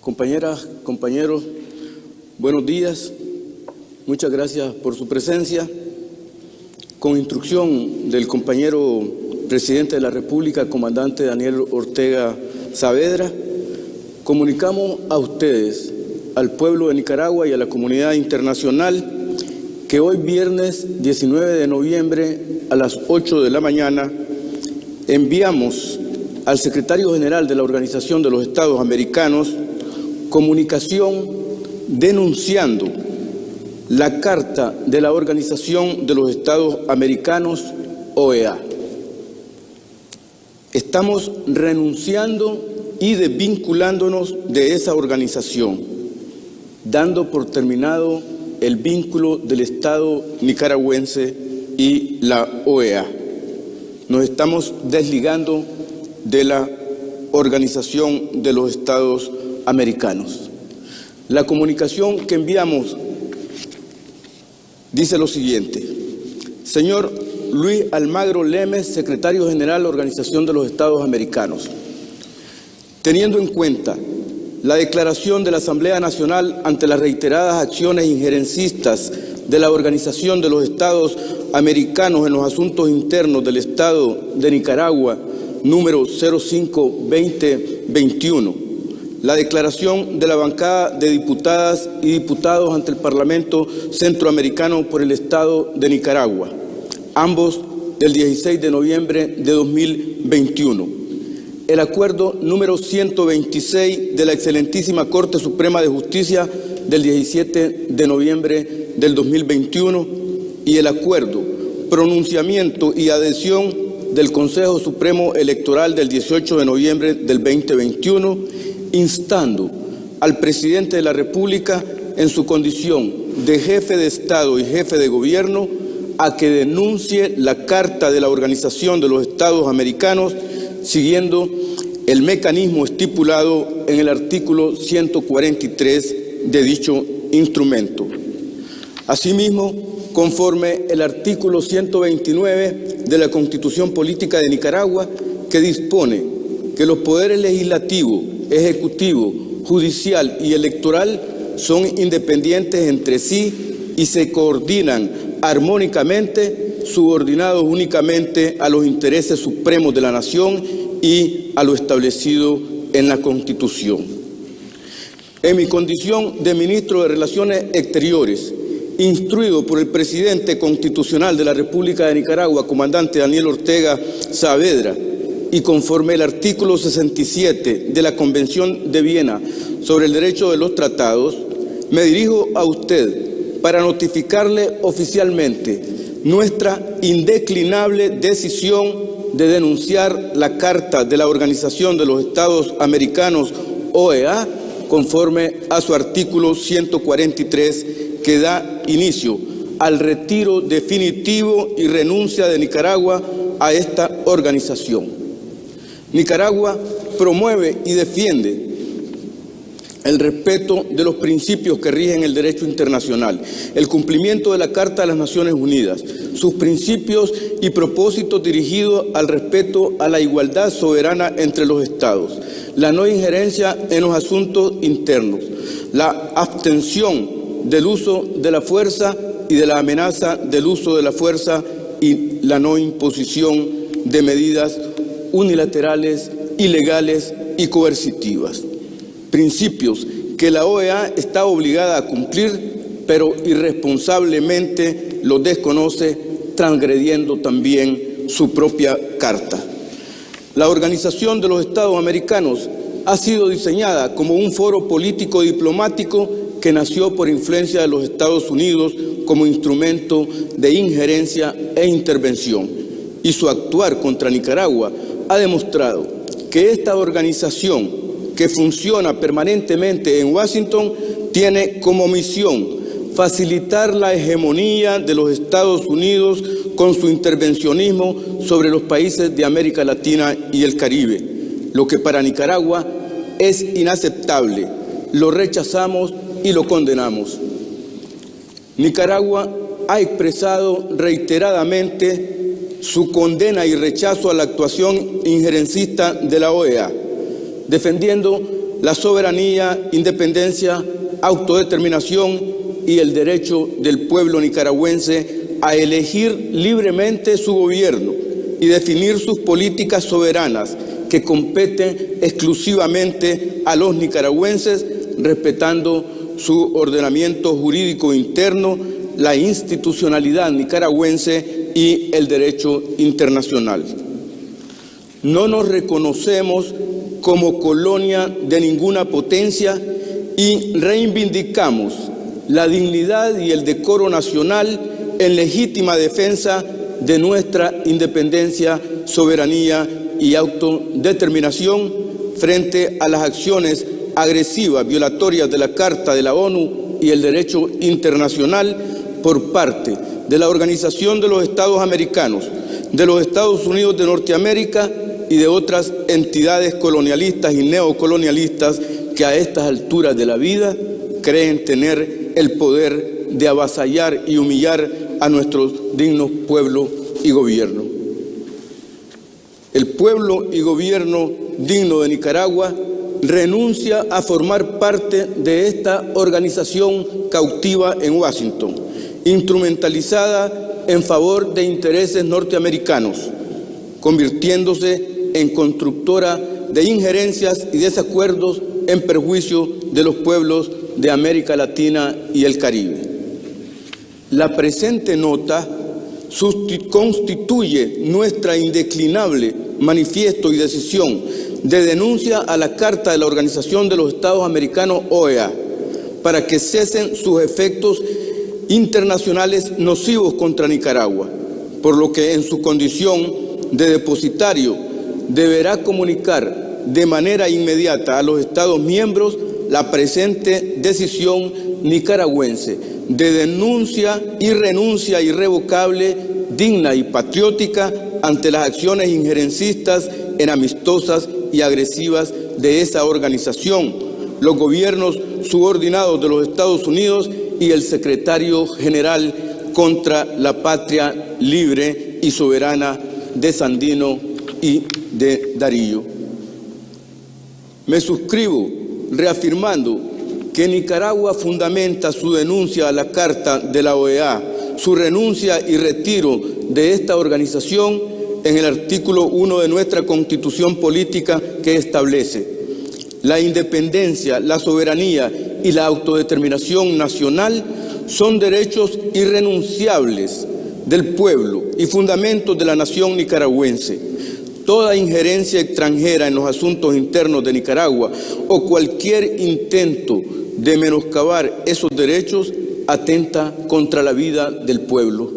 Compañeras, compañeros, buenos días. Muchas gracias por su presencia. Con instrucción del compañero presidente de la República, comandante Daniel Ortega Saavedra, comunicamos a ustedes, al pueblo de Nicaragua y a la comunidad internacional que hoy viernes 19 de noviembre a las 8 de la mañana enviamos al secretario general de la Organización de los Estados Americanos comunicación denunciando la Carta de la Organización de los Estados Americanos, OEA. Estamos renunciando y desvinculándonos de esa organización, dando por terminado el vínculo del Estado nicaragüense y la OEA. Nos estamos desligando de la Organización de los Estados Americanos. La comunicación que enviamos dice lo siguiente: señor Luis Almagro Lemes, secretario general de la Organización de los Estados Americanos, teniendo en cuenta la declaración de la Asamblea Nacional ante las reiteradas acciones injerencistas de la Organización de los Estados Americanos en los asuntos internos del Estado de Nicaragua, número 05-2021, la declaración de la bancada de diputadas y diputados ante el Parlamento Centroamericano por el Estado de Nicaragua, ambos del 16 de noviembre de 2021, el acuerdo número 126 de la excelentísima Corte Suprema de Justicia del 17 de noviembre del 2021 y el acuerdo, pronunciamiento y adhesión del Consejo Supremo Electoral del 18 de noviembre del 2021, instando al presidente de la República en su condición de jefe de Estado y jefe de Gobierno a que denuncie la Carta de la Organización de los Estados Americanos siguiendo el mecanismo estipulado en el artículo 143 de dicho instrumento. Asimismo, conforme el artículo 129 de la Constitución Política de Nicaragua, que dispone que los poderes legislativo, ejecutivo, judicial y electoral son independientes entre sí y se coordinan armónicamente, subordinados únicamente a los intereses supremos de la nación y a lo establecido en la Constitución. En mi condición de ministro de Relaciones Exteriores, instruido por el presidente constitucional de la República de Nicaragua, comandante Daniel Ortega Saavedra, y conforme el artículo 67 de la Convención de Viena sobre el derecho de los tratados, me dirijo a usted para notificarle oficialmente nuestra indeclinable decisión de denunciar la Carta de la Organización de los Estados Americanos, OEA, conforme a su artículo 143, que da inicio al retiro definitivo y renuncia de Nicaragua a esta organización. Nicaragua promueve y defiende el respeto de los principios que rigen el derecho internacional, el cumplimiento de la Carta de las Naciones Unidas, sus principios y propósitos dirigidos al respeto a la igualdad soberana entre los Estados, la no injerencia en los asuntos internos, la abstención del uso de la fuerza y de la amenaza del uso de la fuerza y la no imposición de medidas unilaterales, ilegales y coercitivas. Principios que la OEA está obligada a cumplir, pero irresponsablemente los desconoce, transgrediendo también su propia carta. La Organización de los Estados Americanos ha sido diseñada como un foro político diplomático que nació por influencia de los Estados Unidos como instrumento de injerencia e intervención, y su actuar contra Nicaragua ha demostrado que esta organización, que funciona permanentemente en Washington, tiene como misión facilitar la hegemonía de los Estados Unidos con su intervencionismo sobre los países de América Latina y el Caribe, lo que para Nicaragua es inaceptable. Lo rechazamos y lo condenamos. Nicaragua ha expresado reiteradamente su condena y rechazo a la actuación injerencista de la OEA, defendiendo la soberanía, independencia, autodeterminación y el derecho del pueblo nicaragüense a elegir libremente su gobierno y definir sus políticas soberanas que competen exclusivamente a los nicaragüenses, respetando su ordenamiento jurídico interno, la institucionalidad nicaragüense y el derecho internacional. No nos reconocemos como colonia de ninguna potencia y reivindicamos la dignidad y el decoro nacional en legítima defensa de nuestra independencia, soberanía y autodeterminación frente a las acciones agresivas, violatorias de la Carta de la ONU y el derecho internacional por parte de la Organización de los Estados Americanos, de los Estados Unidos de Norteamérica y de otras entidades colonialistas y neocolonialistas que a estas alturas de la vida creen tener el poder de avasallar y humillar a nuestros dignos pueblos y gobierno. El pueblo y gobierno digno de Nicaragua renuncia a formar parte de esta organización cautiva en Washington, instrumentalizada en favor de intereses norteamericanos, convirtiéndose en constructora de injerencias y desacuerdos en perjuicio de los pueblos de América Latina y el Caribe. La presente nota constituye nuestra indeclinable manifiesto y decisión de denuncia a la Carta de la Organización de los Estados Americanos, OEA, para que cesen sus efectos internacionales nocivos contra Nicaragua, por lo que en su condición de depositario deberá comunicar de manera inmediata a los Estados miembros la presente decisión nicaragüense de denuncia y renuncia irrevocable, digna y patriótica ante las acciones injerencistas, enamistosas y agresivas de esa organización, los gobiernos subordinados de los Estados Unidos y el secretario general contra la patria libre y soberana de Sandino y de Darío. Me suscribo reafirmando que Nicaragua fundamenta su denuncia a la Carta de la OEA, su renuncia y retiro de esta organización en el artículo 1 de nuestra Constitución Política, que establece: la independencia, la soberanía y la autodeterminación nacional son derechos irrenunciables del pueblo y fundamentos de la nación nicaragüense. Toda injerencia extranjera en los asuntos internos de Nicaragua o cualquier intento de menoscabar esos derechos atenta contra la vida del pueblo.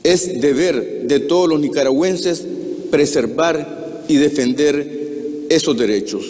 Es deber de todos los nicaragüenses preservar y defender esos derechos.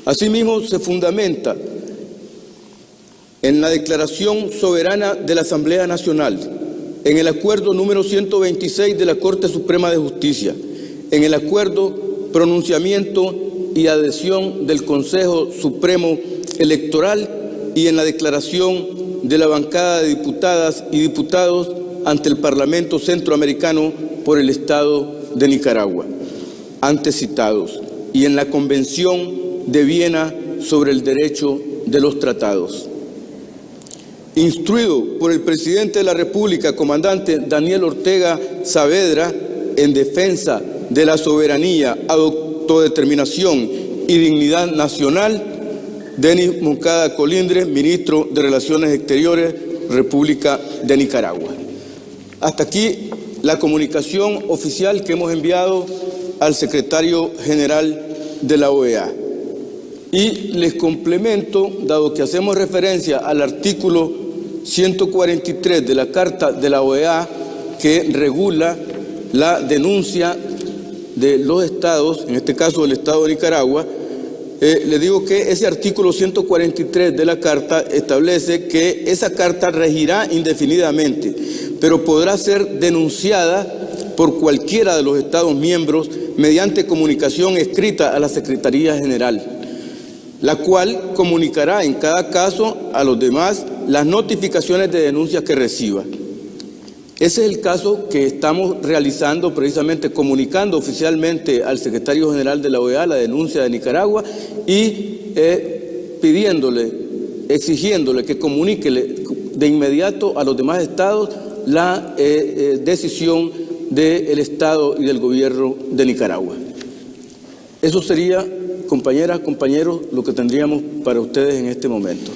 Asimismo, se fundamenta en la Declaración Soberana de la Asamblea Nacional, en el Acuerdo número 126 de la Corte Suprema de Justicia, en el Acuerdo, pronunciamiento y adhesión del Consejo Supremo Electoral y en la Declaración de la Bancada de Diputadas y Diputados ante el Parlamento Centroamericano por el Estado de Nicaragua, antes citados, y en la Convención de Viena sobre el Derecho de los Tratados. Instruido por el Presidente de la República, comandante Daniel Ortega Saavedra, en defensa de la soberanía, autodeterminación y dignidad nacional, Denis Moncada Colindres, Ministro de Relaciones Exteriores, República de Nicaragua. Hasta aquí la comunicación oficial que hemos enviado al Secretario General de la OEA. Y les complemento, dado que hacemos referencia al artículo 143 de la Carta de la OEA, que regula la denuncia de los estados, en este caso del Estado de Nicaragua, le digo que ese artículo 143 de la Carta establece que esa Carta regirá indefinidamente, pero podrá ser denunciada por cualquiera de los Estados miembros mediante comunicación escrita a la Secretaría General, la cual comunicará en cada caso a los demás las notificaciones de denuncias que reciba. Ese es el caso que estamos realizando, precisamente comunicando oficialmente al Secretario General de la OEA la denuncia de Nicaragua y pidiéndole, exigiéndole que comunique de inmediato a los demás estados la decisión del Estado y del gobierno de Nicaragua. Eso sería, compañeras, compañeros, lo que tendríamos para ustedes en este momento.